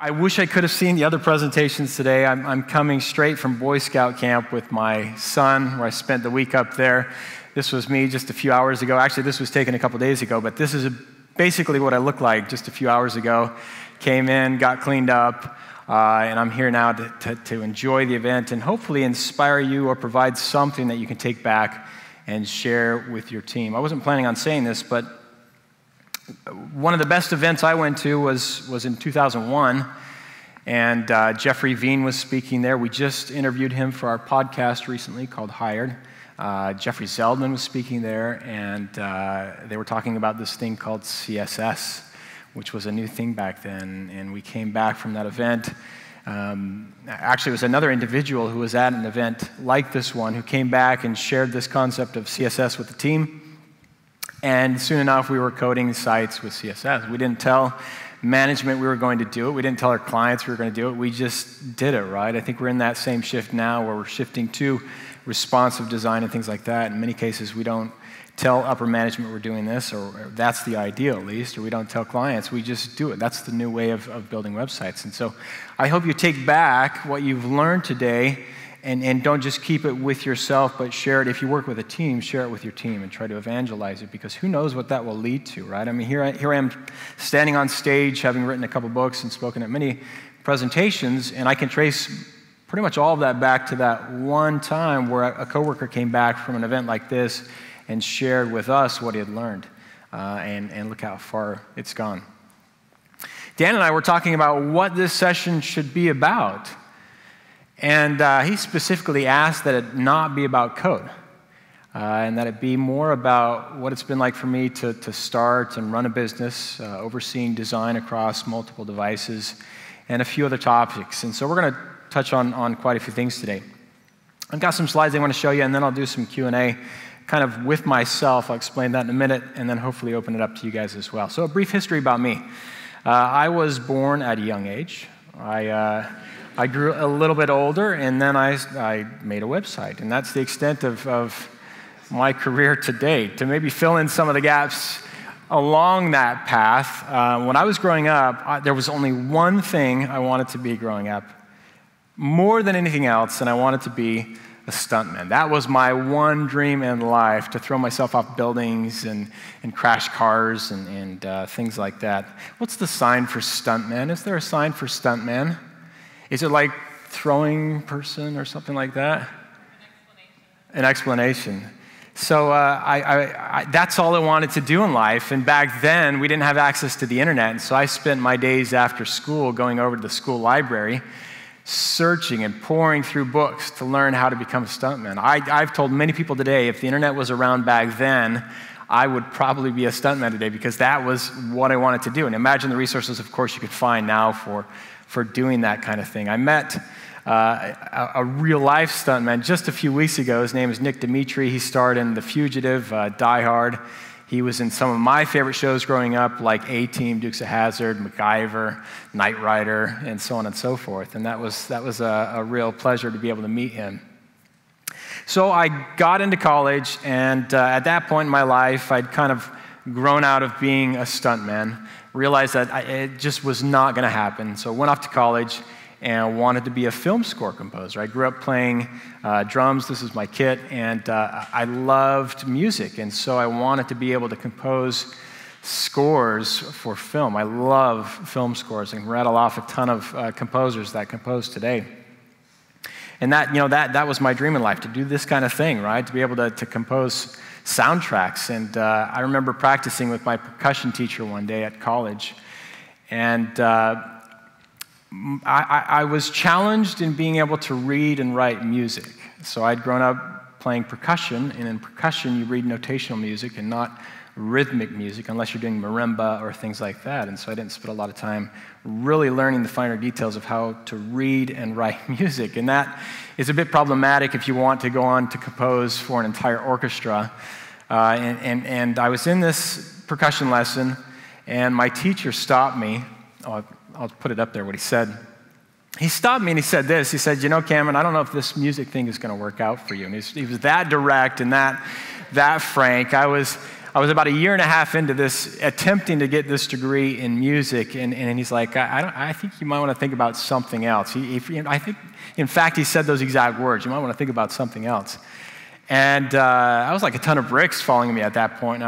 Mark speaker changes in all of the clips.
Speaker 1: I wish I could have seen the other presentations today. I'm coming straight from Boy Scout camp with my son, where I spent the week up there. This was me just a few hours ago. Actually, this was taken a couple days ago, but this is basically what I looked like just a few hours ago. Came in, got cleaned up, and I'm here now to enjoy the event and hopefully inspire you or provide something that you can take back and share with your team. I wasn't planning on saying this, but one of the best events I went to was in 2001, and Jeffrey Veen was speaking there. We just interviewed him for our podcast recently called Hired. Jeffrey Zeldman was speaking there, and they were talking about this thing called CSS, which was a new thing back then, and we came back from that event. Actually, it was another individual who was at an event like this one who came back and shared this concept of CSS with the team. And soon enough, we were coding sites with CSS. We didn't tell management we were going to do it. We didn't tell our clients we were going to do it. We just did it, right? I think we're in that same shift now where we're shifting to responsive design and things like that. In many cases, we don't tell upper management we're doing this, or that's the ideal at least, or we don't tell clients. We just do it. That's the new way of building websites. And so I hope you take back what you've learned today and don't just keep it with yourself, but share it. If you work with a team, share it with your team and try to evangelize it, because who knows what that will lead to, right? I mean, here I am standing on stage, having written a couple books and spoken at many presentations, and I can trace pretty much all of that back to that one time where a coworker came back from an event like this and shared with us what he had learned, and look how far it's gone. Dan and I were talking about what this session should be about. And he specifically asked that it not be about code, and that it be more about what it's been like for me to start and run a business, overseeing design across multiple devices, and a few other topics. And so we're going to touch on quite a few things today. I've got some slides I want to show you, and then I'll do some Q&A kind of with myself. I'll explain that in a minute, and then hopefully open it up to you guys as well. So a brief history about me. I was born at a young age. I grew a little bit older, and then I made a website. And that's the extent of my career to date. To maybe fill in some of the gaps along that path, when I was growing up, there was only one thing I wanted to be growing up, more than anything else, and I wanted to be a stuntman. That was my one dream in life, to throw myself off buildings and crash cars and things like that. What's the sign for stuntman? Is there a sign for stuntman? Is it like throwing person or something like that? An explanation. So that's all I wanted to do in life. And back then, we didn't have access to the internet. And so I spent my days after school going over to the school library, searching and pouring through books to learn how to become a stuntman. I've told many people today, if the internet was around back then, I would probably be a stuntman today, because that was what I wanted to do. And imagine the resources, of course, you could find now for doing that kind of thing. I met a real-life stuntman just a few weeks ago. His name is Nick Dimitri. He starred in The Fugitive, Die Hard. He was in some of my favorite shows growing up, like A-Team, Dukes of Hazzard, MacGyver, Knight Rider, and so on and so forth. And that was a real pleasure to be able to meet him. So I got into college, and at that point in my life, I'd kind of grown out of being a stuntman, realized that it just was not going to happen. So I went off to college and wanted to be a film score composer. I grew up playing drums. This is my kit, and I loved music, and so I wanted to be able to compose scores for film. I love film scores. I can rattle off a ton of composers that compose today. And that was my dream in life, to do this kind of thing, right? To be able to compose soundtracks. And I remember practicing with my percussion teacher one day at college. And I was challenged in being able to read and write music. So I'd grown up playing percussion, and in percussion you read notational music and not rhythmic music, unless you're doing marimba or things like that. And so I didn't spend a lot of time really learning the finer details of how to read and write music. And that is a bit problematic if you want to go on to compose for an entire orchestra. And I was in this percussion lesson, and my teacher stopped me. I'll put it up there, what he said. He stopped me and he said this. He said, Cameron, I don't know if this music thing is going to work out for you. And he was that direct and that frank. I was I was about a year and a half into this, attempting to get this degree in music, and he's like, I think you might want to think about something else. I think, in fact, he said those exact words. You might want to think about something else. And I was like a ton of bricks falling on me at that point.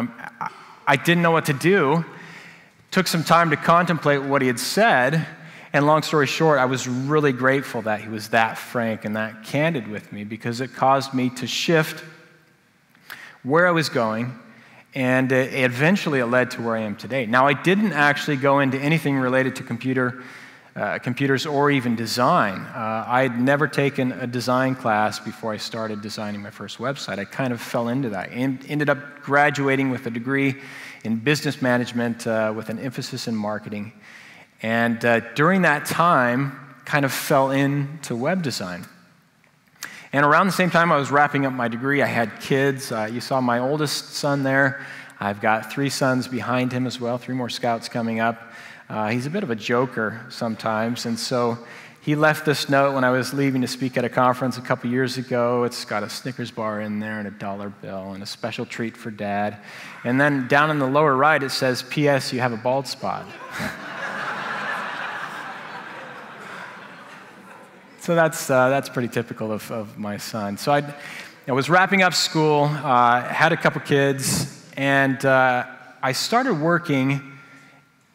Speaker 1: I didn't know what to do. Took some time to contemplate what he had said, and long story short, I was really grateful that he was that frank and that candid with me, because it caused me to shift where I was going, and eventually it led to where I am today. Now, I didn't actually go into anything related to computers or even design. I had never taken a design class before I started designing my first website. I kind of fell into that and ended up graduating with a degree in business management with an emphasis in marketing. And during that time, kind of fell into web design. And around the same time I was wrapping up my degree, I had kids. You saw my oldest son there. I've got 3 sons behind him as well, 3 more scouts coming up. He's a bit of a joker sometimes, and so he left this note when I was leaving to speak at a conference a couple years ago. It's got a Snickers bar in there and a dollar bill and a special treat for Dad. And then down in the lower right it says, P.S. you have a bald spot. So that's pretty typical of my son. So I was wrapping up school, had a couple kids, and I started working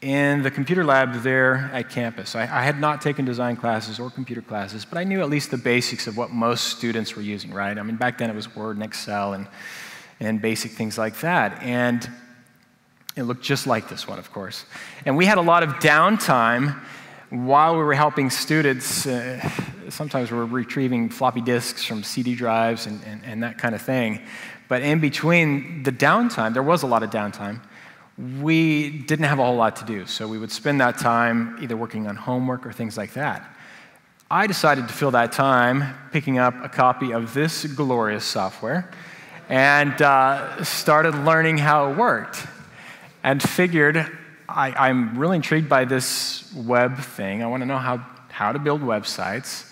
Speaker 1: in the computer lab there at campus. I had not taken design classes or computer classes, but I knew at least the basics of what most students were using, right? I mean, back then it was Word and Excel and basic things like that. And it looked just like this one, of course. And we had a lot of downtime while we were helping students. Sometimes we were retrieving floppy disks from CD drives and that kind of thing. But in between the downtime, there was a lot of downtime, we didn't have a whole lot to do. So we would spend that time either working on homework or things like that. I decided to fill that time picking up a copy of this glorious software and started learning how it worked, and figured I'm really intrigued by this web thing. I want to know how to build websites.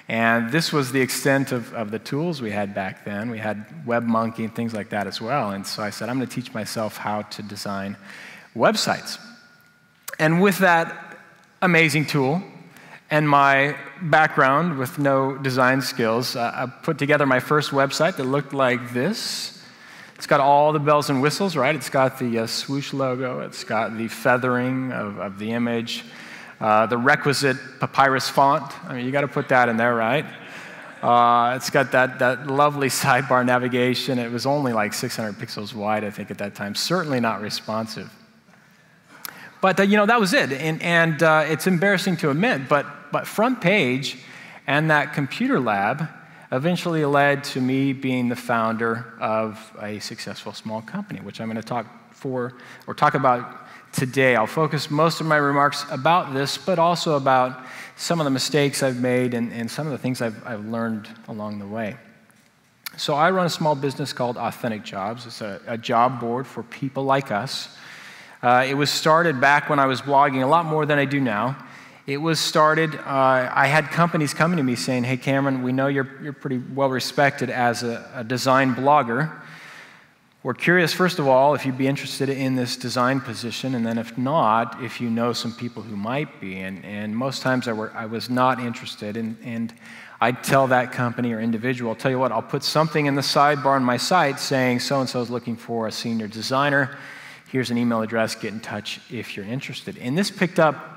Speaker 1: And this was the extent of the tools we had back then. We had WebMonkey and things like that as well. And so I said, I'm going to teach myself how to design websites. And with that amazing tool and my background with no design skills, I put together my first website that looked like this. It's got all the bells and whistles, right? It's got the swoosh logo. It's got the feathering of the image. The requisite papyrus font. I mean, you got to put that in there, right? It's got that lovely sidebar navigation. It was only like 600 pixels wide, I think, at that time. Certainly not responsive. But that was it. And it's embarrassing to admit, but front page and that computer lab eventually led to me being the founder of a successful small company, which I'm going to talk about today. I'll focus most of my remarks about this, but also about some of the mistakes I've made and some of the things I've learned along the way. So I run a small business called Authentic Jobs. It's a job board for people like us. It was started back when I was blogging a lot more than I do now. It was started, I had companies coming to me saying, hey, Cameron, we know you're pretty well respected as a design blogger. We're curious, first of all, if you'd be interested in this design position, and then if not, if you know some people who might be. And most times I was not interested, and I'd tell that company or individual, I'll tell you what, I'll put something in the sidebar on my site saying so-and-so is looking for a senior designer. Here's an email address, get in touch if you're interested. And this picked up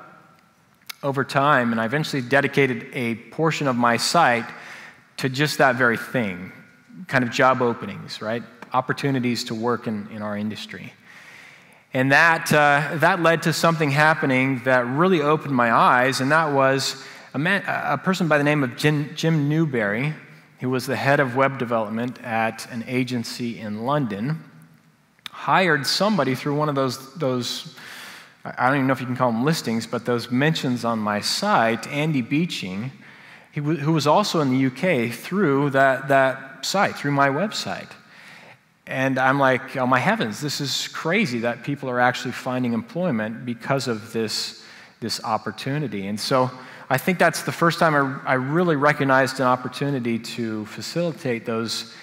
Speaker 1: over time, and I eventually dedicated a portion of my site to just that very thing, kind of job openings, right? Opportunities to work in our industry. And that led to something happening that really opened my eyes, and that was a person by the name of Jim Newberry, who was the head of web development at an agency in London, hired somebody through one of those I don't even know if you can call them listings, but those mentions on my site, Andy Beeching, who was also in the UK, through that site, through my website. And I'm like, oh my heavens, this is crazy that people are actually finding employment because of this opportunity. And so I think that's the first time I really recognized an opportunity to facilitate those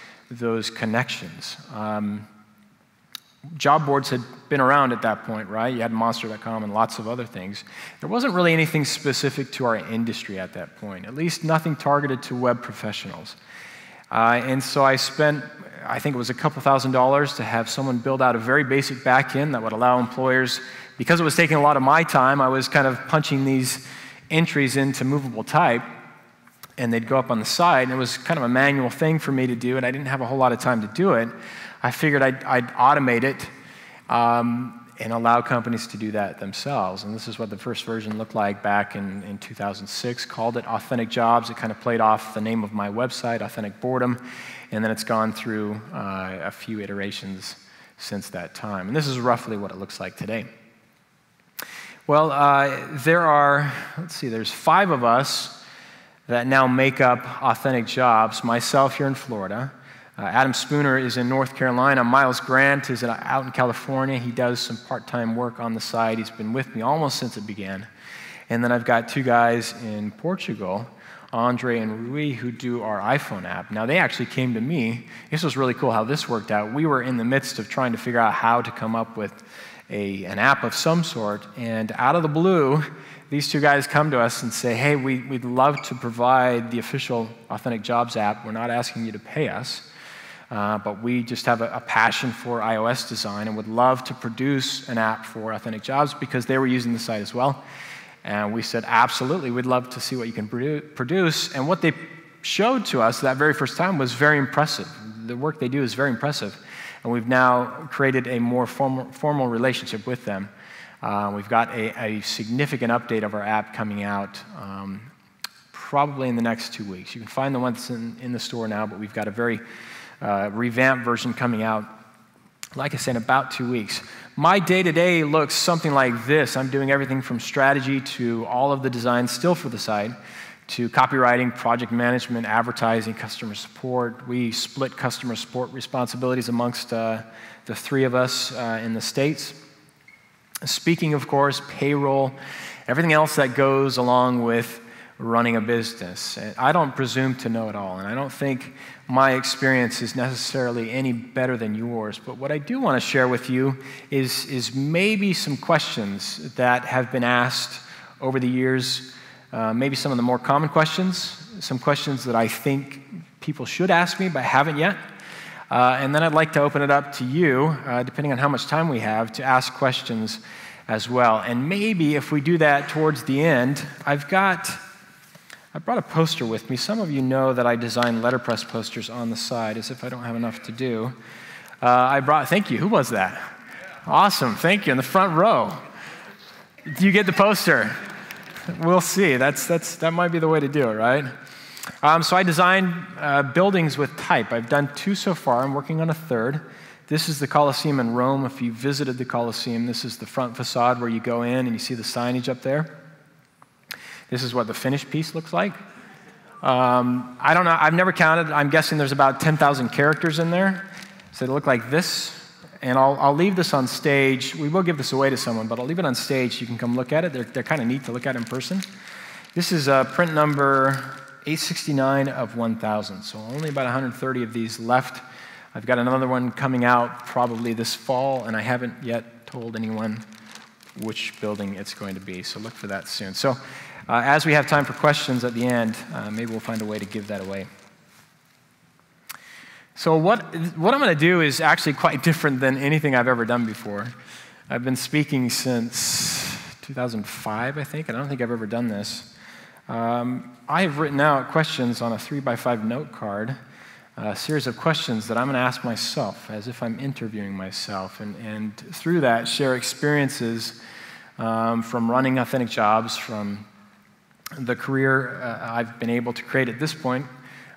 Speaker 1: connections. job boards had been around at that point, right? You had Monster.com and lots of other things. There wasn't really anything specific to our industry at that point, at least nothing targeted to web professionals. And so I spent, I think it was a couple $1,000s to have someone build out a very basic back-end that would allow employers, because it was taking a lot of my time, I was kind of punching these entries into movable type, and they'd go up on the side, and it was kind of a manual thing for me to do, and I didn't have a whole lot of time to do it. I figured I'd automate it and allow companies to do that themselves. And this is what the first version looked like back in 2006. Called it Authentic Jobs. It kind of played off the name of my website, Authentic Boredom, and then it's gone through a few iterations since that time. And this is roughly what it looks like today. Well, there's 5 of us that now make up Authentic Jobs. Myself here in Florida. Adam Spooner is in North Carolina. Miles Grant is out in California. He does some part-time work on the side. He's been with me almost since it began. And then I've got 2 guys in Portugal, Andre and Rui, who do our iPhone app. Now, they actually came to me. This was really cool how this worked out. We were in the midst of trying to figure out how to come up with an app of some sort, and out of the blue, these 2 guys come to us and say, hey, we'd love to provide the official Authentic Jobs app. We're not asking you to pay us. But we just have a passion for iOS design and would love to produce an app for Authentic Jobs because they were using the site as well. And we said, absolutely, we'd love to see what you can produce. And what they showed to us that very first time was very impressive. The work they do is very impressive. And we've now created a more formal relationship with them. We've got a significant update of our app coming out probably in the next 2 weeks. You can find the ones in the store now, but we've got a very revamped version coming out, like I said, in about 2 weeks. My day-to-day looks something like this. I'm doing everything from strategy to all of the design still for the site, to copywriting, project management, advertising, customer support. We split customer support responsibilities amongst the 3 of us in the States. Speaking, of course, payroll, everything else that goes along with running a business. And I don't presume to know it all, and I don't think my experience is necessarily any better than yours. But what I do want to share with you is maybe some questions that have been asked over the years, maybe some of the more common questions, some questions that I think people should ask me but haven't yet. And then I'd like to open it up to you, depending on how much time we have, to ask questions as well. And maybe if we do that towards the end, I brought a poster with me. Some of you know that I design letterpress posters on the side, as if I don't have enough to do. Thank you. Who was that? Awesome. Thank you. In the front row. Do you get the poster? We'll see. That might be the way to do it, right? So I design buildings with type. I've done 2 so far. I'm working on a 3rd. This is the Colosseum in Rome. If you visited the Colosseum, this is the front facade where you go in and you see the signage up there. This is what the finished piece looks like. I don't know. I've never counted. I'm guessing there's about 10,000 characters in there. So they look like this. And I'll leave this on stage. We will give this away to someone, but I'll leave it on stage. You can come look at it. They're kind of neat to look at in person. This is print number 869 of 1,000. So only about 130 of these left. I've got another one coming out probably this fall, and I haven't yet told anyone which building it's going to be. So look for that soon. So as we have time for questions at the end, maybe we'll find a way to give that away. So what I'm going to do is actually quite different than anything I've ever done before. I've been speaking since 2005, I think, and I don't think I've ever done this. I have written out questions on a 3x5 note card, a series of questions that I'm going to ask myself as if I'm interviewing myself, and through that share experiences from running Authentic Jobs, from the career I've been able to create at this point.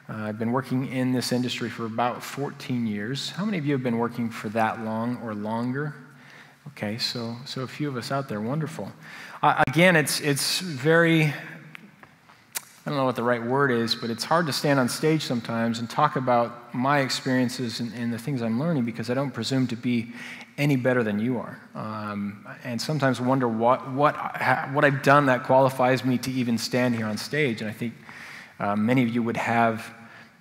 Speaker 1: I've been working in this industry for about 14 years. How many of you have been working for that long or longer? Okay, so a few of us out there, wonderful. Again, it's very, I don't know what the right word is, but it's hard to stand on stage sometimes and talk about my experiences and the things I'm learning because I don't presume to be any better than you are. And sometimes wonder what I've done that qualifies me to even stand here on stage. And I think many of you would have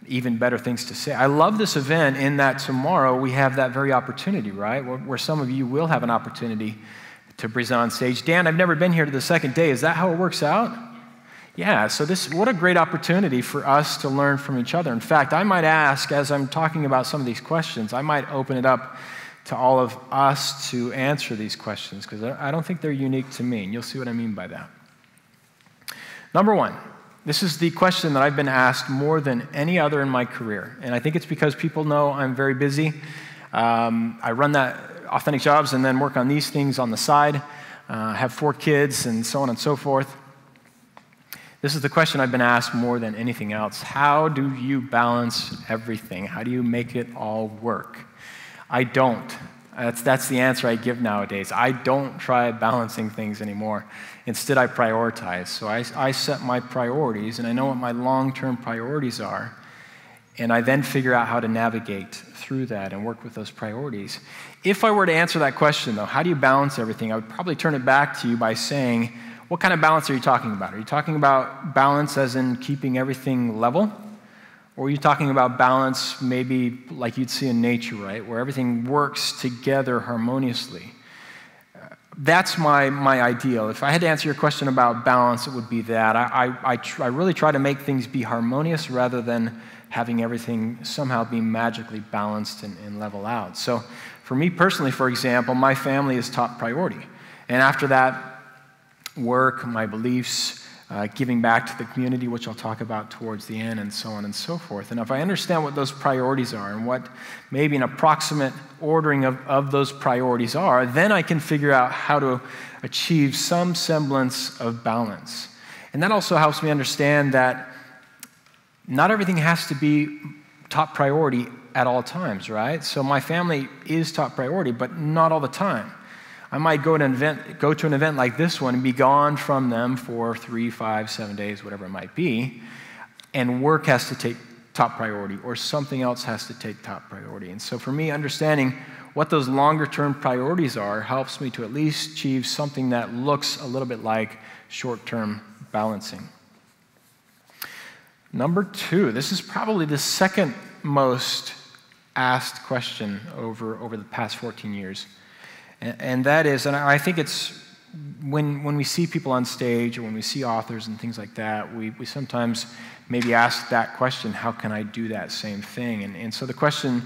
Speaker 1: even better things to say. I love this event in that tomorrow we have that very opportunity, right? Where some of you will have an opportunity to present on stage. Dan, I've never been here to the second day. Is that how it works out? Yeah, so what a great opportunity for us to learn from each other. In fact, I might ask, as I'm talking about some of these questions, I might open it up to all of us to answer these questions, because I don't think they're unique to me, and you'll see what I mean by that. Number one, this is the question that I've been asked more than any other in my career, and I think it's because people know I'm very busy. I run that Authentic Jobs and then work on these things on the side, have 4 kids, and so on and so forth. This is the question I've been asked more than anything else. How do you balance everything? How do you make it all work? I don't. That's the answer I give nowadays. I don't try balancing things anymore. Instead, I prioritize. So I set my priorities, and I know what my long-term priorities are, and I then figure out how to navigate through that and work with those priorities. If I were to answer that question, though, how do you balance everything, I would probably turn it back to you by saying, what kind of balance are you talking about? Are you talking about balance as in keeping everything level? Or are you talking about balance maybe like you'd see in nature, right? Where everything works together harmoniously. That's my ideal. If I had to answer your question about balance, it would be that. I really try to make things be harmonious rather than having everything somehow be magically balanced and level out. So for me personally, for example, my family is top priority. And after that, work, my beliefs, giving back to the community, which I'll talk about towards the end, and so on and so forth. And if I understand what those priorities are and what maybe an approximate ordering of those priorities are, then I can figure out how to achieve some semblance of balance. And that also helps me understand that not everything has to be top priority at all times, right? So my family is top priority, but not all the time. I might go to an event like this one and be gone from them for 3, 5, 7 days, whatever it might be, and work has to take top priority, or something else has to take top priority. And so for me, understanding what those longer-term priorities are helps me to at least achieve something that looks a little bit like short-term balancing. Number 2, this is probably the second most asked question over the past 14 years. And that is, and I think it's when we see people on stage or when we see authors and things like that, we sometimes maybe ask that question, how can I do that same thing? And so the question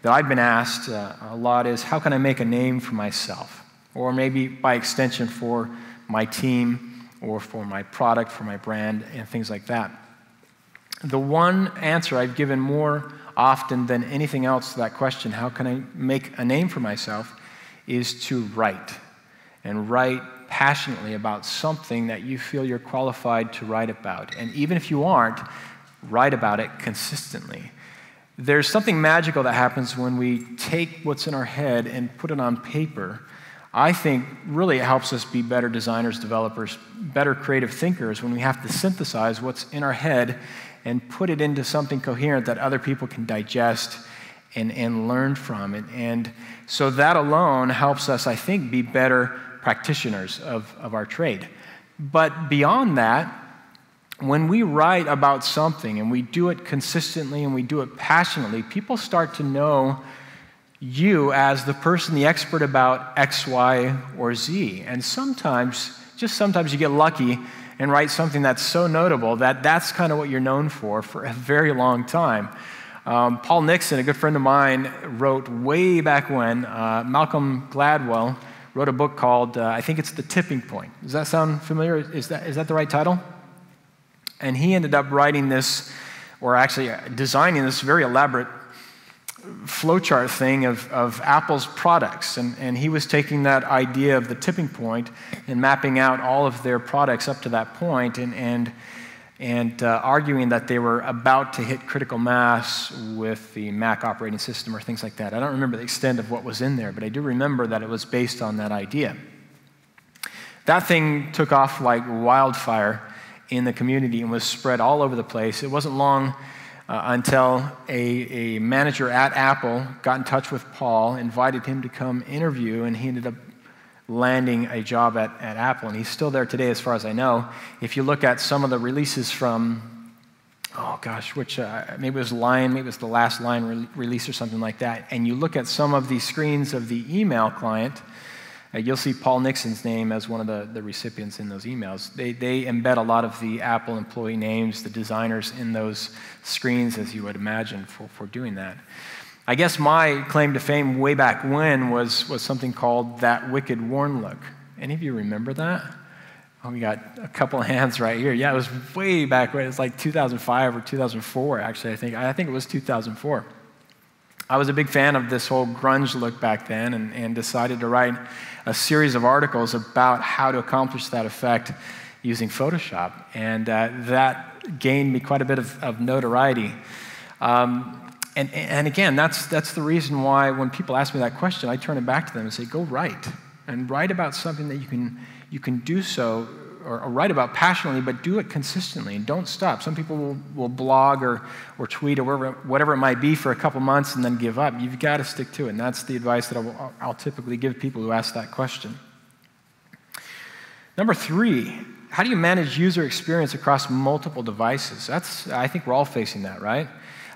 Speaker 1: that I've been asked a lot is, how can I make a name for myself? Or maybe by extension for my team or for my product, for my brand, and things like that. The one answer I've given more often than anything else to that question, how can I make a name for myself, is to write, and write passionately about something that you feel you're qualified to write about. And even if you aren't, write about it consistently. There's something magical that happens when we take what's in our head and put it on paper. I think really it helps us be better designers, developers, better creative thinkers when we have to synthesize what's in our head and put it into something coherent that other people can digest and learn from it. And so that alone helps us, I think, be better practitioners of our trade. But beyond that, when we write about something and we do it consistently and we do it passionately, people start to know you as the person, the expert about X, Y, or Z. And sometimes, just sometimes you get lucky and write something that's so notable that that's kind of what you're known for a very long time. Paul Nixon, a good friend of mine, wrote way back when, Malcolm Gladwell wrote a book called, I think it's The Tipping Point. Does that sound familiar? Is that the right title? And he ended up writing this, or actually designing this very elaborate flowchart thing of Apple's products. And he was taking that idea of the tipping point and mapping out all of their products up to that point and arguing that they were about to hit critical mass with the Mac operating system or things like that. I don't remember the extent of what was in there, but I do remember that it was based on that idea. That thing took off like wildfire in the community and was spread all over the place. It wasn't long until a manager at Apple got in touch with Paul, invited him to come interview, and he ended up landing a job at Apple, and he's still there today as far as I know. If you look at some of the releases from oh gosh, which, maybe it was Lion, maybe it was the last Lion release or something like that, and you look at some of the screens of the email client, you'll see Paul Nixon's name as one of the recipients in those emails. They embed a lot of the Apple employee names, the designers in those screens, as you would imagine, for doing that. I guess my claim to fame way back when was something called That Wicked Warn Look. Any of you remember that? Oh, we got a couple of hands right here. Yeah, it was way back when. It was like 2005 or 2004, actually, I think it was 2004. I was a big fan of this whole grunge look back then and decided to write a series of articles about how to accomplish that effect using Photoshop. And that gained me quite a bit of notoriety. And again, that's the reason why when people ask me that question, I turn it back to them and say, go write. And write about something that you can do so, or write about passionately, but do it consistently and don't stop. Some people will blog or tweet or whatever it might be for a couple months and then give up. You've got to stick to it, and that's the advice that I'll typically give people who ask that question. Number 3, how do you manage user experience across multiple devices? I think we're all facing that, right?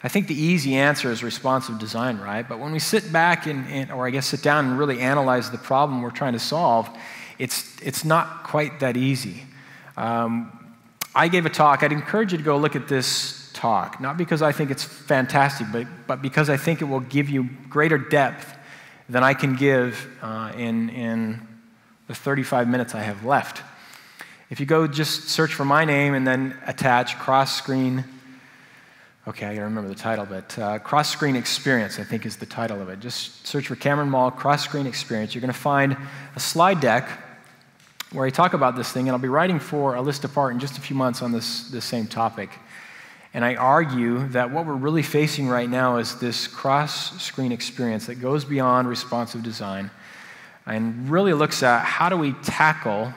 Speaker 1: I think the easy answer is responsive design, right? But when we sit back or I guess sit down and really analyze the problem we're trying to solve, it's not quite that easy. I gave a talk. I'd encourage you to go look at this talk, not because I think it's fantastic, but because I think it will give you greater depth than I can give in the 35 minutes I have left. If you go just search for my name and then attach cross-screen, okay, I gotta remember the title, but cross-screen experience, I think is the title of it. Just search for Cameron Moll cross-screen experience. You're gonna find a slide deck where I talk about this thing, and I'll be writing for A List Apart in just a few months on this same topic. And I argue that what we're really facing right now is this cross-screen experience that goes beyond responsive design and really looks at how do we tackle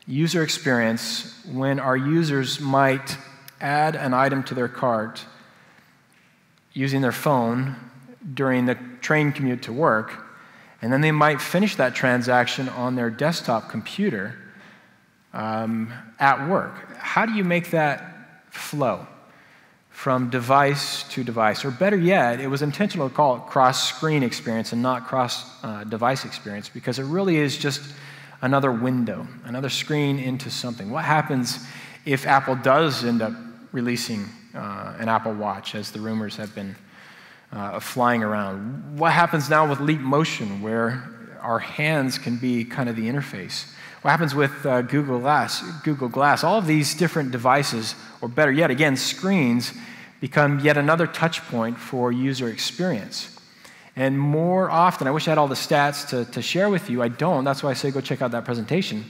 Speaker 1: user experience when our users might add an item to their cart using their phone during the train commute to work, and then they might finish that transaction on their desktop computer at work. How do you make that flow from device to device? Or better yet, it was intentional to call it cross-screen experience and not cross-device experience, because it really is just another window, another screen into something. What happens if Apple does end up releasing an Apple Watch, as the rumors have been flying around? What happens now with Leap Motion, where our hands can be kind of the interface? What happens with Google Glass? All of these different devices, or better yet, again, screens, become yet another touch point for user experience. And more often, I wish I had all the stats to share with you. I don't. That's why I say go check out that presentation.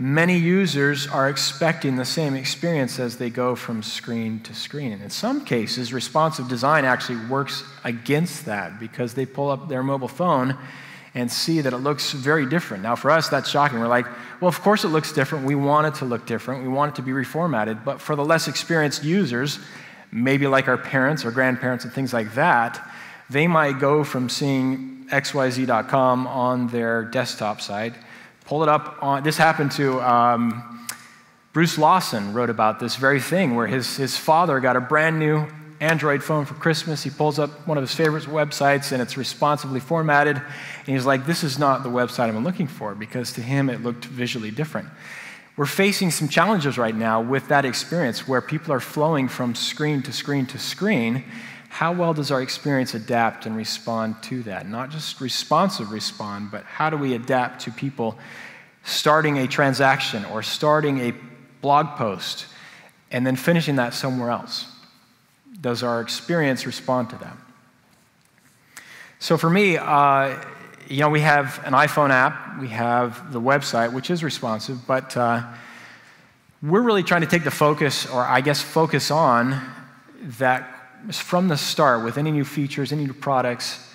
Speaker 1: Many users are expecting the same experience as they go from screen to screen. And in some cases, responsive design actually works against that, because they pull up their mobile phone and see that it looks very different. Now, for us, that's shocking. We're like, well, of course it looks different. We want it to look different. We want it to be reformatted. But for the less experienced users, maybe like our parents or grandparents and things like that, they might go from seeing xyz.com on their desktop site, pull it up on, this happened to, Bruce Lawson wrote about this very thing, where his father got a brand new Android phone for Christmas. He pulls up one of his favorite websites, and it's responsively formatted, and he's like, this is not the website I'm looking for, because to him it looked visually different. We're facing some challenges right now with that experience, where people are flowing from screen to screen to screen. How well does our experience adapt and respond to that? Not just responsive respond, but how do we adapt to people starting a transaction or starting a blog post and then finishing that somewhere else? Does our experience respond to that? So for me, we have an iPhone app, we have the website, which is responsive, but we're really trying to take the focus, or I guess focus on that from the start with any new features, any new products,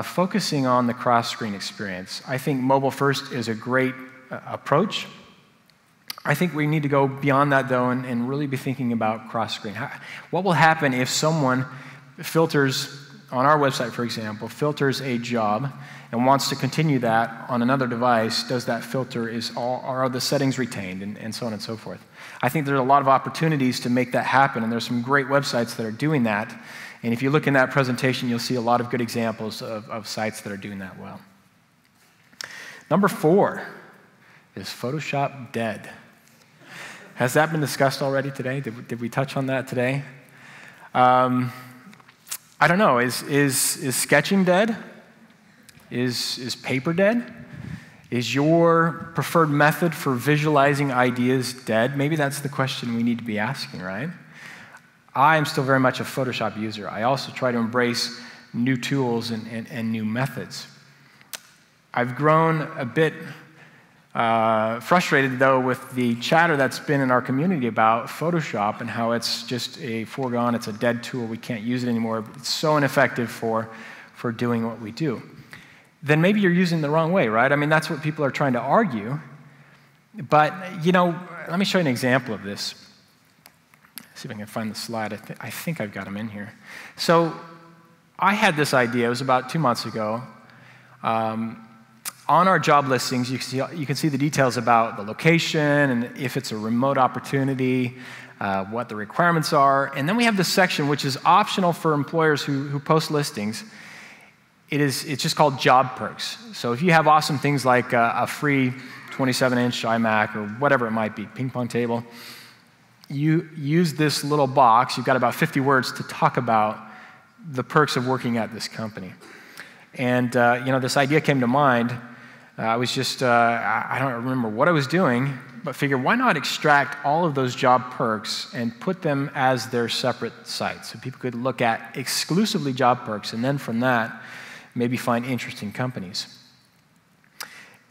Speaker 1: focusing on the cross-screen experience. I think mobile first is a great approach. I think we need to go beyond that, though, and really be thinking about cross-screen. What will happen if someone filters on our website, for example, filters a job and wants to continue that on another device, does that filter, are the settings retained, and so on and so forth. I think there are a lot of opportunities to make that happen, and there's some great websites that are doing that. And if you look in that presentation, you'll see a lot of good examples of sites that are doing that well. Number 4 is Photoshop dead. Has that been discussed already today? Did we touch on that today? I don't know. Is sketching dead? Is paper dead? Is your preferred method for visualizing ideas dead? Maybe that's the question we need to be asking, right? I am still very much a Photoshop user. I also try to embrace new tools and new methods. I've grown a bit frustrated, though, with the chatter that's been in our community about Photoshop and how it's just a foregone, it's a dead tool, we can't use it anymore, it's so ineffective for doing what we do. Then maybe you're using it the wrong way, right? I mean, that's what people are trying to argue. But, let me show you an example of this. See if I can find the slide. I think I've got them in here. So I had this idea. It was about 2 months ago. On our job listings, you can see the details about the location and if it's a remote opportunity, what the requirements are. And then we have this section which is optional for employers who post listings. It's just called job perks. So if you have awesome things like a free 27-inch iMac or whatever it might be, ping pong table, you use this little box. You've got about 50 words to talk about the perks of working at this company. And this idea came to mind. I was just, I don't remember what I was doing, but figured why not extract all of those job perks and put them as their separate sites so people could look at exclusively job perks, and then from that, maybe find interesting companies.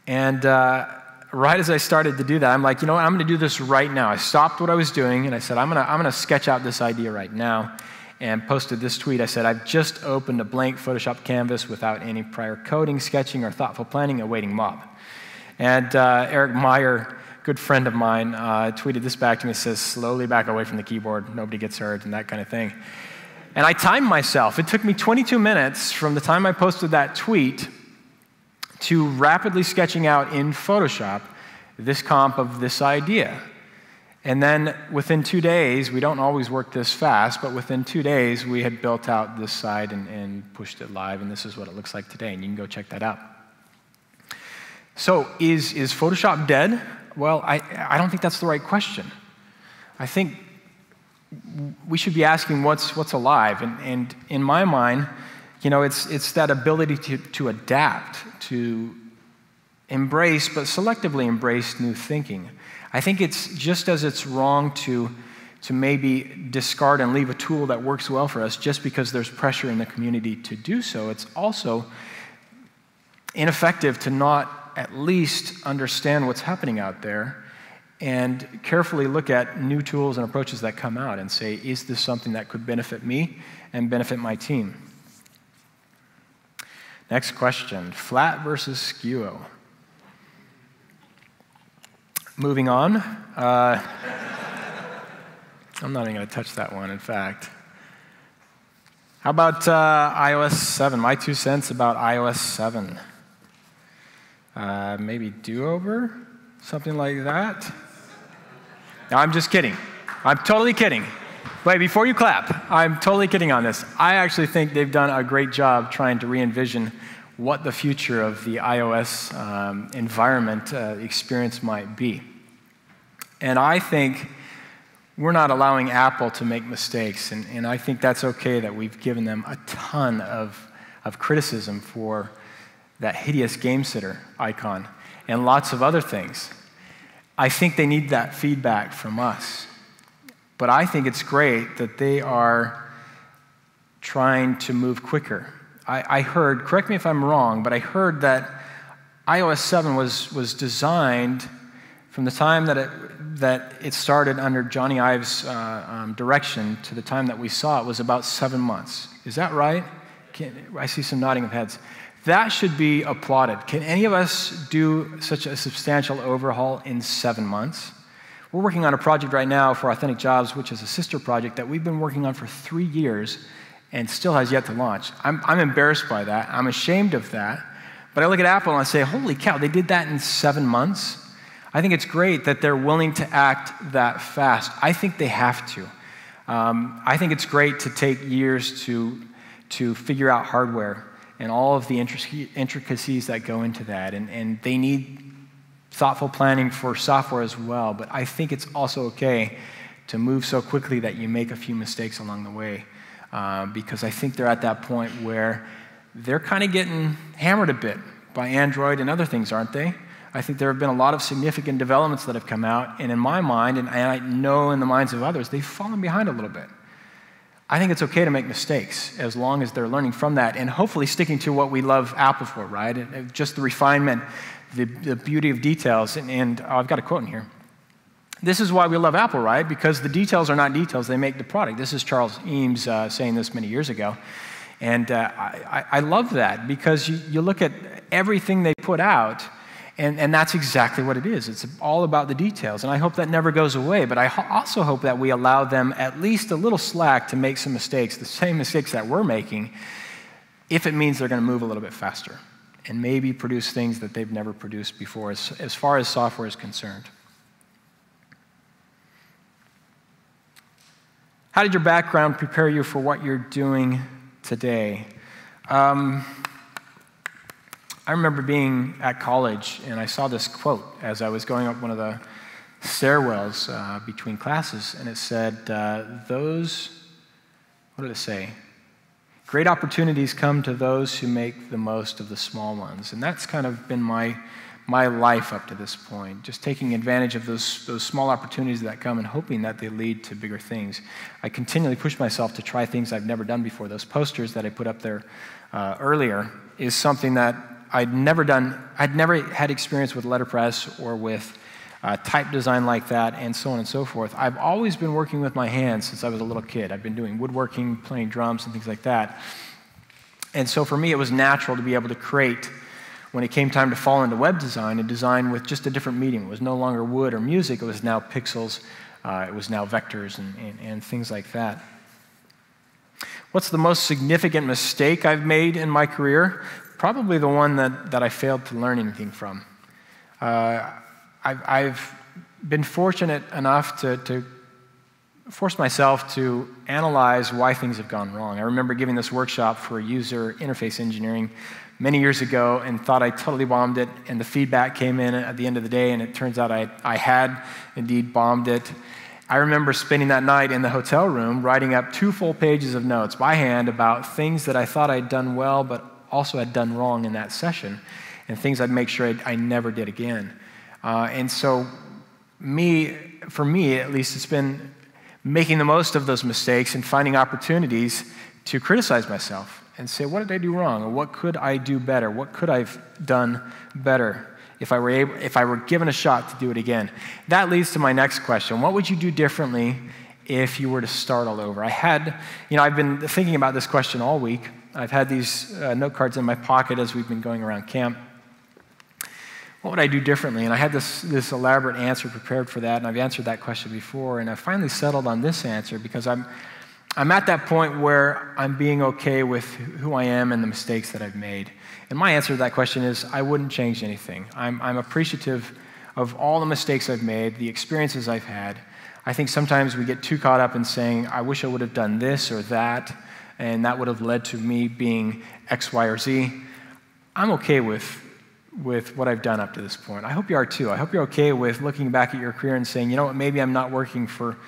Speaker 1: And right as I started to do that, I'm like, I'm going to do this right now. I stopped what I was doing, and I said, I'm going to sketch out this idea right now, and posted this tweet. I said, I've just opened a blank Photoshop canvas without any prior coding, sketching, or thoughtful planning, awaiting mob. And Eric Meyer, good friend of mine, tweeted this back to me. It says, slowly back away from the keyboard, nobody gets hurt, and that kind of thing. And I timed myself. It took me 22 minutes from the time I posted that tweet to rapidly sketching out in Photoshop this comp of this idea. And then within 2 days, we don't always work this fast, but within 2 days, we had built out this site and pushed it live, and this is what it looks like today, and you can go check that out. So is Photoshop dead? Well, I don't think that's the right question. I think we should be asking what's alive, and in my mind, it's that ability to adapt, to embrace, but selectively embrace new thinking. I think it's just as it's wrong to maybe discard and leave a tool that works well for us just because there's pressure in the community to do so. It's also ineffective to not at least understand what's happening out there and carefully look at new tools and approaches that come out and say, is this something that could benefit me and benefit my team? Next question, flat versus skew. Moving on. I'm not even going to touch that one, in fact. How about iOS 7? My 2 cents about iOS 7. Maybe do-over? Something like that? No, I'm just kidding. I'm totally kidding. Wait, before you clap, I'm totally kidding on this. I actually think they've done a great job trying to re-envision what the future of the iOS environment experience might be. And I think we're not allowing Apple to make mistakes, and I think that's okay that we've given them a ton of criticism for that hideous game sitter icon and lots of other things. I think they need that feedback from us. But I think it's great that they are trying to move quicker. I heard, correct me if I'm wrong, but I heard that iOS 7 was designed from the time that it started under Johnny Ive's direction to the time that we saw it was about 7 months. Is that right? I see some nodding of heads. That should be applauded. Can any of us do such a substantial overhaul in 7 months? We're working on a project right now for Authentic Jobs, which is a sister project that we've been working on for 3 years, and still has yet to launch. I'm embarrassed by that. I'm ashamed of that. But I look at Apple and I say, holy cow, they did that in 7 months. I think it's great that they're willing to act that fast. I think they have to. I think it's great to take years to figure out hardware and all of the intricacies that go into that. And they need thoughtful planning for software as well. But I think it's also okay to move so quickly that you make a few mistakes along the way. Because I think they're at that point where they're kind of getting hammered a bit by Android and other things, aren't they? I think there have been a lot of significant developments that have come out, and in my mind, and I know in the minds of others, they've fallen behind a little bit. I think it's okay to make mistakes as long as they're learning from that and hopefully sticking to what we love Apple for, right? Just the refinement, the beauty of details. And I've got a quote in here. This is why we love Apple, right? Because the details are not details, they make the product. This is Charles Eames saying this many years ago. And I love that because you look at everything they put out, and that's exactly what it is. It's all about the details. And I hope that never goes away, but I also hope that we allow them at least a little slack to make some mistakes, the same mistakes that we're making, if it means they're going to move a little bit faster and maybe produce things that they've never produced before as far as software is concerned. How did your background prepare you for what you're doing today? I remember being at college, and I saw this quote as I was going up one of the stairwells between classes, and it said, what did it say? Great opportunities come to those who make the most of the small ones. And that's kind of been my life up to this point, just taking advantage of those small opportunities that come and hoping that they lead to bigger things. I continually push myself to try things I've never done before. Those posters that I put up there earlier is something that I'd never done. I'd never had experience with letterpress or with type design like that and so on and so forth. I've always been working with my hands since I was a little kid. I've been doing woodworking, playing drums and things like that. And so for me, it was natural to be able to create when it came time to fall into web design and design with just a different medium. It was no longer wood or music, it was now pixels, it was now vectors and things like that. What's the most significant mistake I've made in my career? Probably the one that I failed to learn anything from. I've been fortunate enough to force myself to analyze why things have gone wrong. I remember giving this workshop for user interface engineering many years ago and thought I totally bombed it, and the feedback came in at the end of the day, and it turns out I had indeed bombed it. I remember spending that night in the hotel room writing up 2 full pages of notes by hand about things that I thought I'd done well but also had done wrong in that session, and things I'd make sure I never did again. And so for me at least, it's been making the most of those mistakes and finding opportunities to criticize myself and say, what did I do wrong? Or what could I do better? What could I have done better if I were given a shot to do it again? That leads to my next question. What would you do differently if you were to start all over? I've been thinking about this question all week. I've had these note cards in my pocket as we've been going around camp. What would I do differently? And I had this elaborate answer prepared for that, and I've answered that question before, and I finally settled on this answer because I'm at that point where I'm being okay with who I am and the mistakes that I've made. And my answer to that question is I wouldn't change anything. I'm appreciative of all the mistakes I've made, the experiences I've had. I think sometimes we get too caught up in saying, I wish I would have done this or that, and that would have led to me being X, Y, or Z. I'm okay with what I've done up to this point. I hope you are too. I hope you're okay with looking back at your career and saying, you know what, maybe I'm not working for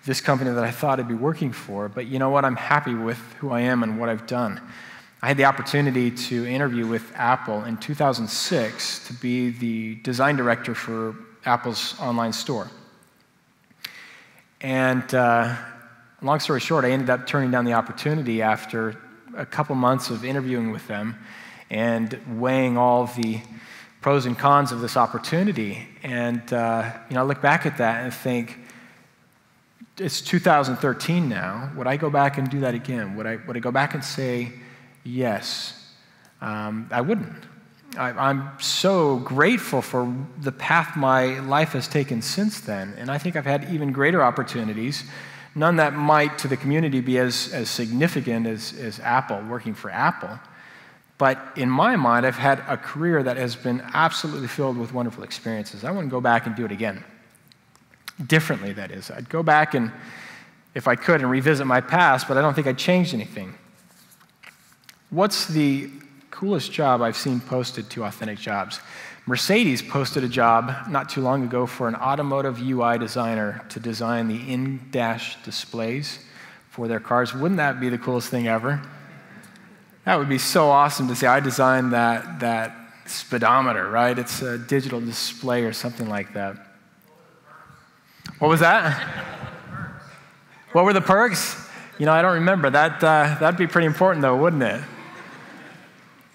Speaker 1: this company that I thought I'd be working for, but you know what, I'm happy with who I am and what I've done. I had the opportunity to interview with Apple in 2006 to be the design director for Apple's online store. And long story short, I ended up turning down the opportunity after a couple months of interviewing with them and weighing all the pros and cons of this opportunity. And I look back at that and think, it's 2013 now. Would I go back and do that again? Would I go back and say yes? I wouldn't. I'm so grateful for the path my life has taken since then, and I think I've had even greater opportunities none that might to the community be as significant as Apple, working for Apple. But in my mind, I've had a career that has been absolutely filled with wonderful experiences. I wouldn't go back and do it again. Differently, that is. I'd go back and, if I could, and revisit my past, but I don't think I'd change anything. What's the coolest job I've seen posted to Authentic Jobs? Mercedes posted a job not too long ago for an automotive UI designer to design the in-dash displays for their cars. Wouldn't that be the coolest thing ever? That would be so awesome to say, I designed that speedometer, right? It's a digital display or something like that. What was that? What were the perks? You know, I don't remember. That'd be pretty important, though, wouldn't it?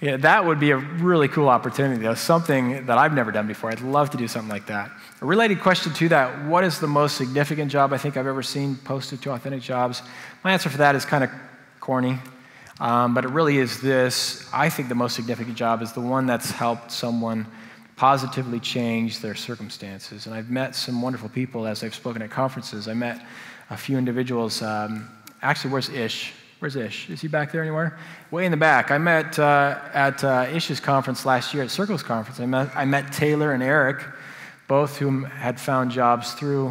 Speaker 1: Yeah, that would be a really cool opportunity, though, something that I've never done before. I'd love to do something like that. A related question to that, what is the most significant job I think I've ever seen posted to Authentic Jobs? My answer for that is kind of corny, but it really is this. I think the most significant job is the one that's helped someone positively change their circumstances. And I've met some wonderful people as I've spoken at conferences. I met a few individuals. Actually, where's Ish? Where's Ish? Is he back there anywhere? Way in the back. I met at Ish's conference last year, at Circle's conference. I met Taylor and Eric, both whom had found jobs through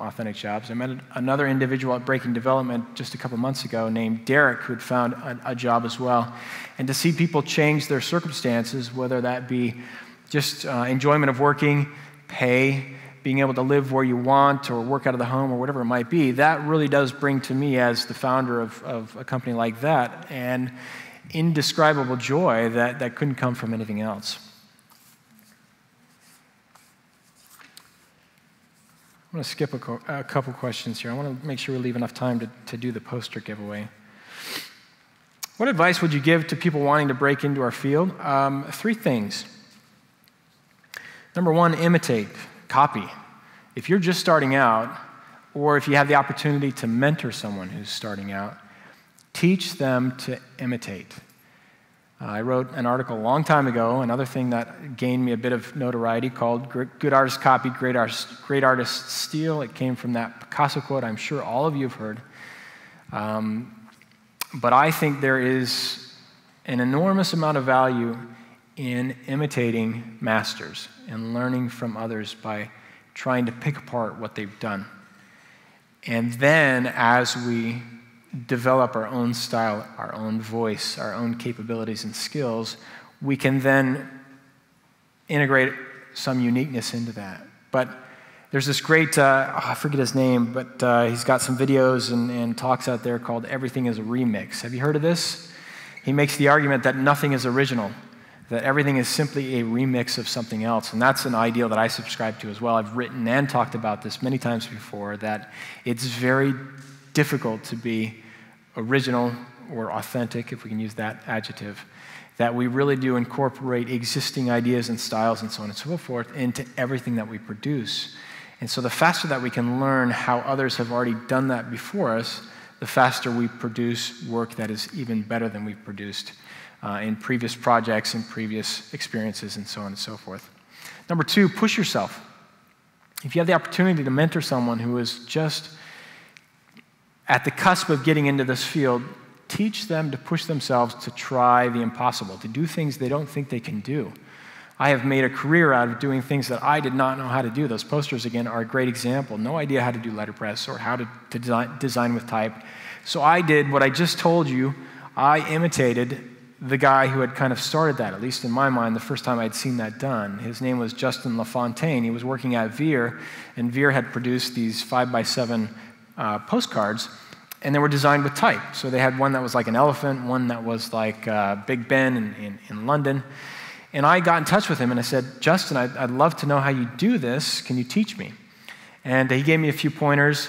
Speaker 1: Authentic Jobs. I met another individual at Breaking Development just a couple months ago named Derek, who had found a job as well. And to see people change their circumstances, whether that be just enjoyment of working, pay, being able to live where you want or work out of the home or whatever it might be, that really does bring to me, as the founder of a company like that, an indescribable joy that couldn't come from anything else. I'm going to skip a couple questions here. I want to make sure we leave enough time to do the poster giveaway. What advice would you give to people wanting to break into our field? 3 things. Number 1, imitate. Copy. If you're just starting out, or if you have the opportunity to mentor someone who's starting out, teach them to imitate. I wrote an article a long time ago, another thing that gained me a bit of notoriety, called Good Artists Copy, Great Artists Steal. It came from that Picasso quote I'm sure all of you have heard. But I think there is an enormous amount of value in imitating masters and learning from others by trying to pick apart what they've done. And then as we develop our own style, our own voice, our own capabilities and skills, we can then integrate some uniqueness into that. But there's this great, I forget his name, but he's got some videos and talks out there called Everything is a Remix. Have you heard of this? He makes the argument that nothing is original, that everything is simply a remix of something else. And that's an ideal that I subscribe to as well. I've written and talked about this many times before, that it's very difficult to be original or authentic, if we can use that adjective, that we really do incorporate existing ideas and styles and so on and so forth into everything that we produce. And so the faster that we can learn how others have already done that before us, the faster we produce work that is even better than we've produced in previous projects and previous experiences and so on and so forth. Number 2, push yourself. If you have the opportunity to mentor someone who is just at the cusp of getting into this field, teach them to push themselves to try the impossible, to do things they don't think they can do. I have made a career out of doing things that I did not know how to do. Those posters, again, are a great example. No idea how to do letterpress or how to design with type. So I did what I just told you. I imitated the guy who had kind of started that, at least in my mind, the first time I'd seen that done. His name was Justin LaFontaine. He was working at Veer, and Veer had produced these 5x7 postcards, and they were designed with type. So they had one that was like an elephant, one that was like Big Ben in London. And I got in touch with him, and I said, Justin, I'd love to know how you do this. Can you teach me? And he gave me a few pointers.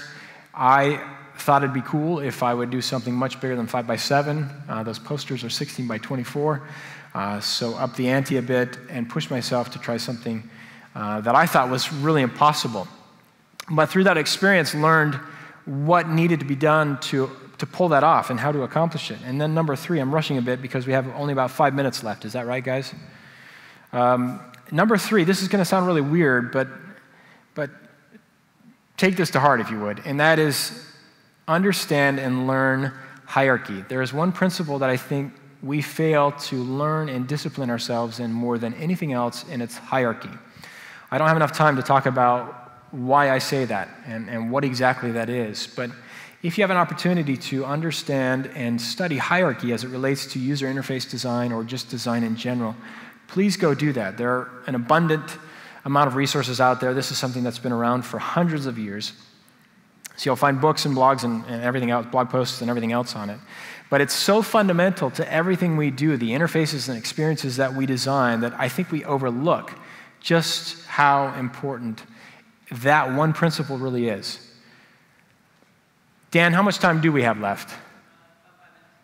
Speaker 1: I thought it'd be cool if I would do something much bigger than 5x7. Those posters are 16x24. So up the ante a bit and push myself to try something that I thought was really impossible. But through that experience, learned what needed to be done to pull that off and how to accomplish it. And then number 3, I'm rushing a bit because we have only about 5 minutes left. Is that right, guys? Number 3, this is going to sound really weird, but take this to heart if you would, and that is understand and learn hierarchy. There is one principle that I think we fail to learn and discipline ourselves in more than anything else, and it's hierarchy. I don't have enough time to talk about why I say that and what exactly that is, but if you have an opportunity to understand and study hierarchy as it relates to user interface design or just design in general, please go do that. There are an abundant amount of resources out there. This is something that's been around for hundreds of years. So you'll find books and blogs and everything else, blog posts and everything else on it. But it's so fundamental to everything we do, the interfaces and experiences that we design, that I think we overlook just how important that one principle really is. Dan, how much time do we have left?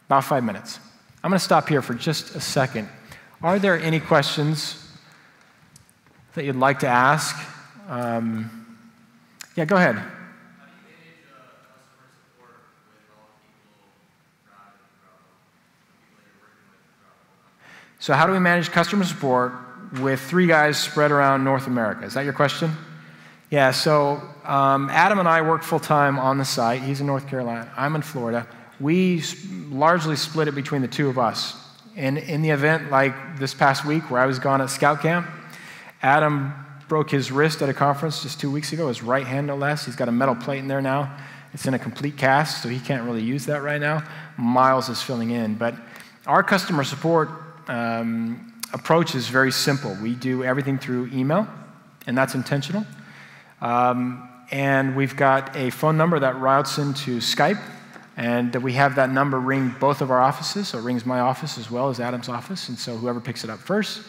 Speaker 1: About 5 minutes. I'm going to stop here for just a second. Are there any questions that you'd like to ask? Yeah, go ahead. So how do we manage customer support with 3 guys spread around North America? Is that your question? Yeah, so Adam and I work full-time on the site. He's in North Carolina. I'm in Florida. We largely split it between the 2 of us. And in the event like this past week where I was gone at scout camp, Adam broke his wrist at a conference just 2 weeks ago, his right hand no less. He's got a metal plate in there now. It's in a complete cast, so he can't really use that right now. Miles is filling in. But our customer support approach is very simple. We do everything through email, and that's intentional. And we've got a phone number that routes into Skype, and we have that number ring both of our offices, so it rings my office as well as Adam's office, and so whoever picks it up first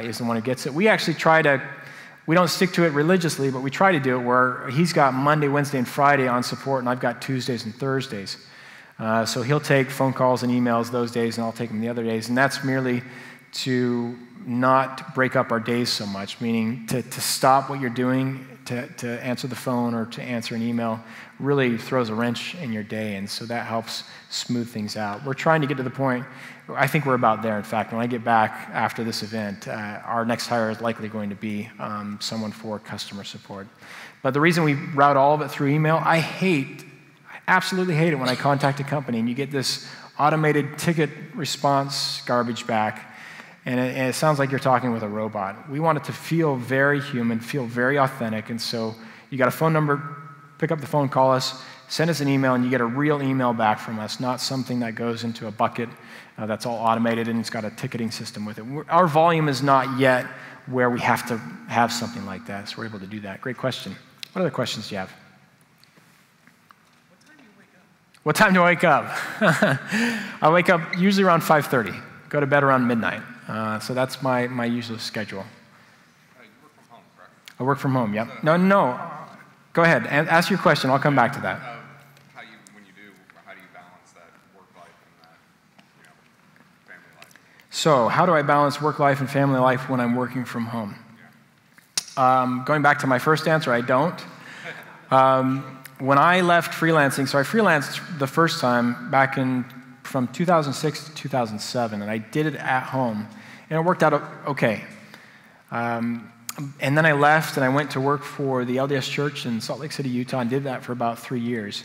Speaker 1: is the one who gets it. We actually we don't stick to it religiously, but we try to do it where he's got Monday, Wednesday, and Friday on support, and I've got Tuesdays and Thursdays. So he'll take phone calls and emails those days, and I'll take them the other days, and that's merely to not break up our days so much, meaning to stop what you're doing to answer the phone or to answer an email really throws a wrench in your day, and so that helps smooth things out. We're trying to get to the point, I think we're about there, in fact. When I get back after this event, our next hire is likely going to be someone for customer support. But the reason we route all of it through email, I absolutely hate it when I contact a company and you get this automated ticket response garbage back, and it sounds like you're talking with a robot. We want it to feel very human, feel very authentic, and so you got a phone number, pick up the phone, call us, send us an email, and you get a real email back from us, not something that goes into a bucket that's all automated and it's got a ticketing system with it. Our volume is not yet where we have to have something like that, so we're able to do that. Great question. What other questions do you have? What time do I wake up? I wake up usually around 5:30, go to bed around midnight. So that's my usual schedule.
Speaker 2: You work from home, correct?
Speaker 1: I work from home, yep. No. Go ahead, ask your question. I'll come back to that.
Speaker 2: When you do, how do you balance that work life and that family life?
Speaker 1: So how do I balance work life and family life when I'm working from home? Yeah. Going back to my first answer, I don't. When I left freelancing, so I freelanced the first time back from 2006 to 2007, and I did it at home, and it worked out okay. And then I left, and I went to work for the LDS Church in Salt Lake City, Utah, and did that for about 3 years.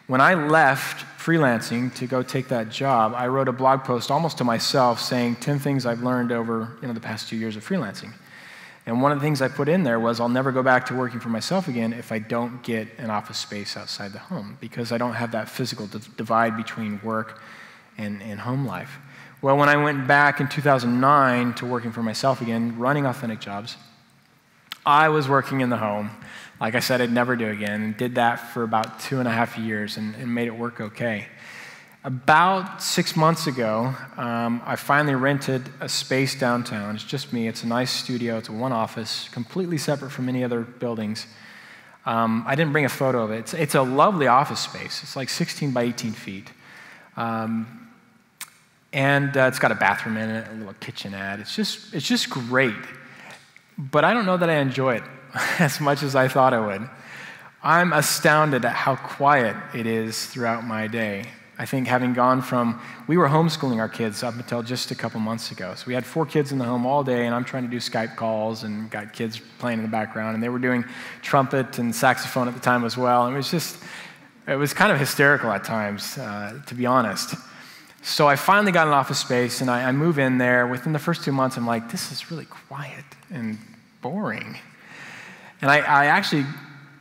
Speaker 1: When I left freelancing to go take that job, I wrote a blog post almost to myself saying 10 things I've learned over the past 2 years of freelancing. And one of the things I put in there was I'll never go back to working for myself again if I don't get an office space outside the home, because I don't have that physical divide between work and home life. Well, when I went back in 2009 to working for myself again, running authentic jobs, I was working in the home, like I said I'd never do again, and did that for about 2.5 years and made it work okay. About 6 months ago, I finally rented a space downtown. It's just me. It's a nice studio. It's a one office, completely separate from any other buildings. I didn't bring a photo of it. It's a lovely office space. It's like 16 by 18 feet. And it's got a bathroom in it, a little kitchenette. It's just great. But I don't know that I enjoy it as much as I thought I would. I'm astounded at how quiet it is throughout my day. I think having gone we were homeschooling our kids up until just a couple months ago. So we had 4 kids in the home all day, and I'm trying to do Skype calls and got kids playing in the background, and they were doing trumpet and saxophone at the time as well. And it It was kind of hysterical at times, to be honest. So I finally got an office space, and I move in there. Within the first 2 months, I'm like, this is really quiet and boring. And I actually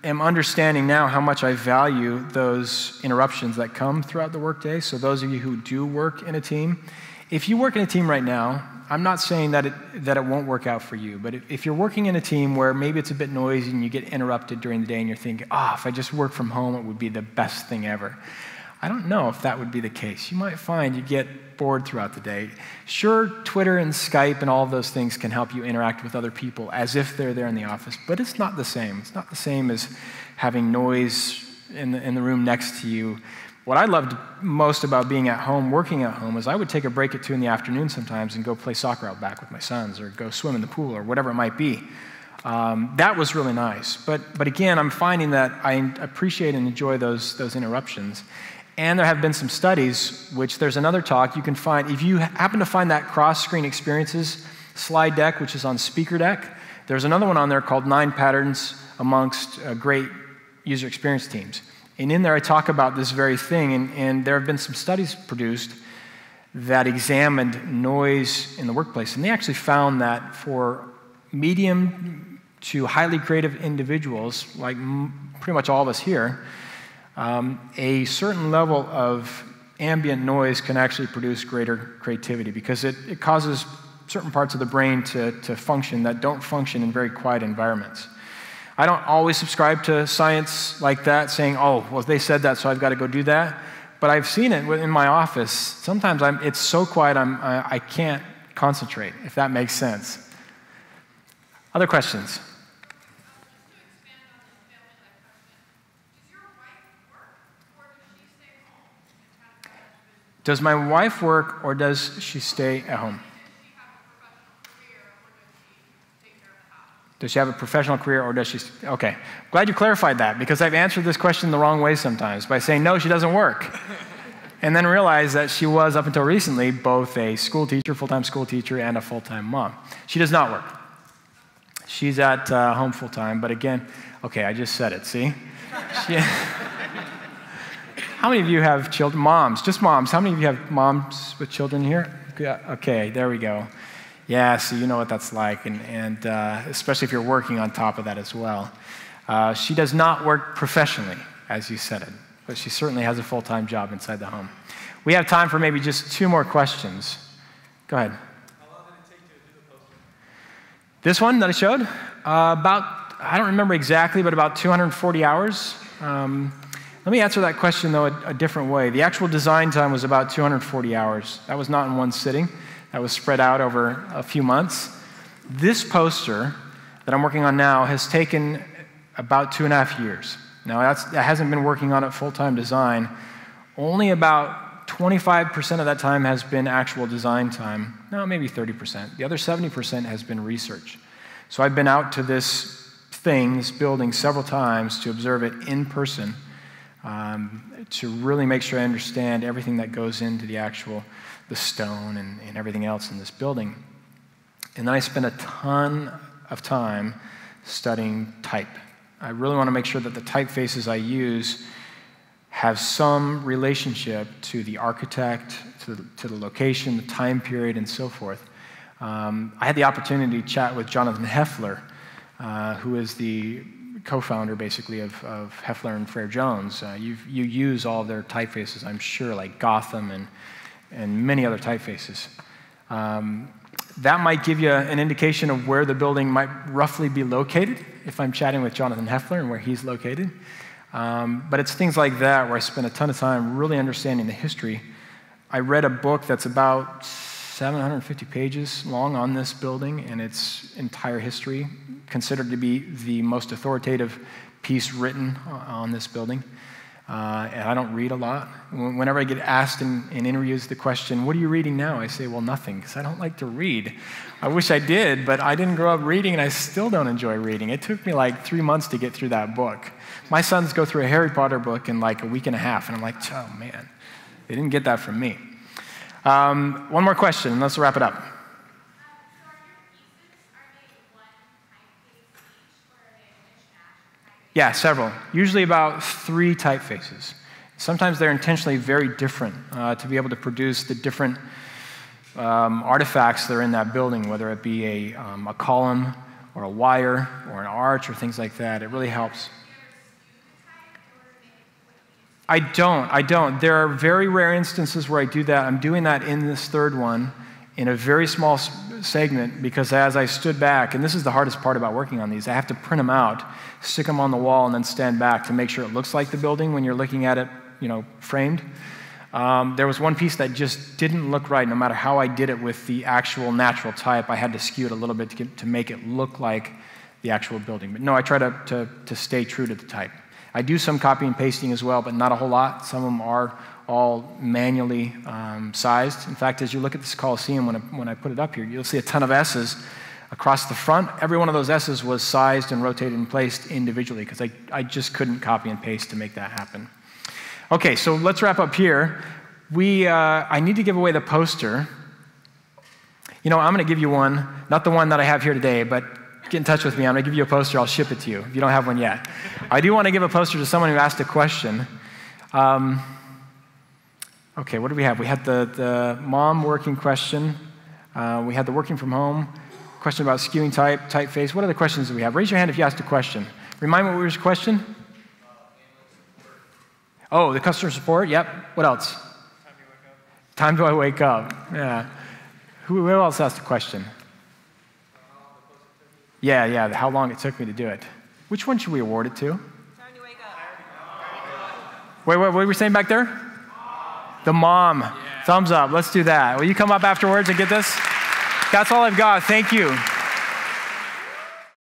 Speaker 1: am understanding now how much I value those interruptions that come throughout the workday. So those of you who do work in a team, if you work in a team right now, I'm not saying that it won't work out for you, but if you're working in a team where maybe it's a bit noisy and you get interrupted during the day and you're thinking, if I just worked from home, it would be the best thing ever. I don't know if that would be the case. You might find you get bored throughout the day. Sure, Twitter and Skype and all of those things can help you interact with other people as if they're there in the office, but it's not the same. It's not the same as having noise in the room next to you. What I loved most about being at home, working at home, is I would take a break at 2 in the afternoon sometimes and go play soccer out back with my sons or go swim in the pool or whatever it might be. That was really nice. But again, I'm finding that I appreciate and enjoy those interruptions. And there have been some studies, which there's another talk you can find. If you happen to find that cross-screen experiences slide deck, which is on Speaker Deck, there's another one on there called 9 Patterns Amongst Great User Experience Teams. And in there I talk about this very thing, and there have been some studies produced that examined noise in the workplace. And they actually found that for medium to highly creative individuals, like pretty much all of us here, a certain level of ambient noise can actually produce greater creativity because it causes certain parts of the brain to function that don't function in very quiet environments. I don't always subscribe to science like that, saying, well, they said that, so I've got to go do that. But I've seen it in my office. Sometimes it's so quiet I can't concentrate, if that makes sense. Other questions? Does my wife work, or does she stay at home? Does she have a professional career, or does she? Okay. Glad you clarified that, because I've answered this question the wrong way sometimes by saying, no, she doesn't work. And then realized that she was, up until recently, both a school teacher, full-time school teacher, and a full-time mom. She does not work. She's at home full-time, but again, okay, I just said it, see? How many of you have children? Moms, just moms. How many of you have moms with children here? Yeah, okay, there we go. Yeah, so you know what that's like, and especially if you're working on top of that as well. She does not work professionally, as you said it, but she certainly has a full-time job inside the home. We have time for maybe just 2 more questions. Go ahead.
Speaker 3: How long did it take to do the poster?
Speaker 1: This one that I showed? I don't remember exactly, but about 240 hours. Let me answer that question, though, a different way. The actual design time was about 240 hours. That was not in one sitting. That was spread out over a few months. This poster that I'm working on now has taken about 2.5 years. Now, that hasn't been working on it full-time design. Only about 25% of that time has been actual design time. No, maybe 30%. The other 70% has been research. So I've been out to this building several times to observe it in person, to really make sure I understand everything that goes into the stone and everything else in this building. And then I spent a ton of time studying type. I really want to make sure that the typefaces I use have some relationship to the architect, to the location, the time period, and so forth. I had the opportunity to chat with Jonathan Heffler, who is the co-founder, basically, of Heffler and Frere Jones. You use all of their typefaces, I'm sure, like Gotham and many other typefaces. That might give you an indication of where the building might roughly be located, if I'm chatting with Jonathan Heffler and where he's located. But it's things like that where I spent a ton of time really understanding the history. I read a book that's about 750 pages long on this building and its entire history, considered to be the most authoritative piece written on this building. And I don't read a lot. Whenever I get asked in interviews the question, what are you reading now? I say, well, nothing, because I don't like to read. I wish I did, but I didn't grow up reading, and I still don't enjoy reading. It took me like 3 months to get through that book. My sons go through a Harry Potter book in like a week and a half, and I'm like, oh, man, they didn't get that from me. One more question, and let's wrap it up. Yeah, several. Usually about 3 typefaces. Sometimes they're intentionally very different to be able to produce the different artifacts that are in that building, whether it be a column or a wire or an arch or things like that. It really helps. I don't. There are very rare instances where I do that. I'm doing that in this third one in a very small segment because as I stood back, and this is the hardest part about working on these, I have to print them out, stick them on the wall, and then stand back to make sure it looks like the building when you're looking at it, framed. There was one piece that just didn't look right no matter how I did it with the actual natural type. I had to skew it a little bit to make it look like the actual building. But no, I try to stay true to the type. I do some copy and pasting as well, but not a whole lot. Some of them are all manually sized. In fact, as you look at this Coliseum, when I put it up here, you'll see a ton of S's across the front. Every one of those S's was sized and rotated and placed individually because I just couldn't copy and paste to make that happen. Okay, so let's wrap up here. I need to give away the poster. I'm going to give you one, not the one that I have here today, but get in touch with me. I'm going to give you a poster. I'll ship it to you if you don't have one yet. I do want to give a poster to someone who asked a question. Okay, what do we have? We had the mom working question. We had the working from home question about skewing typeface. What other questions do we have? Raise your hand if you asked a question. Remind me what was your question? Oh, the customer support? Yep. What else? Time do I wake up? Yeah. Who else asked a question? Yeah, how long it took me to do it. Which one should we award it to?
Speaker 4: Time to wake up.
Speaker 1: Wait, what were we saying back there? The mom. Yeah. Thumbs up. Let's do that. Will you come up afterwards and get this? That's all I've got. Thank you.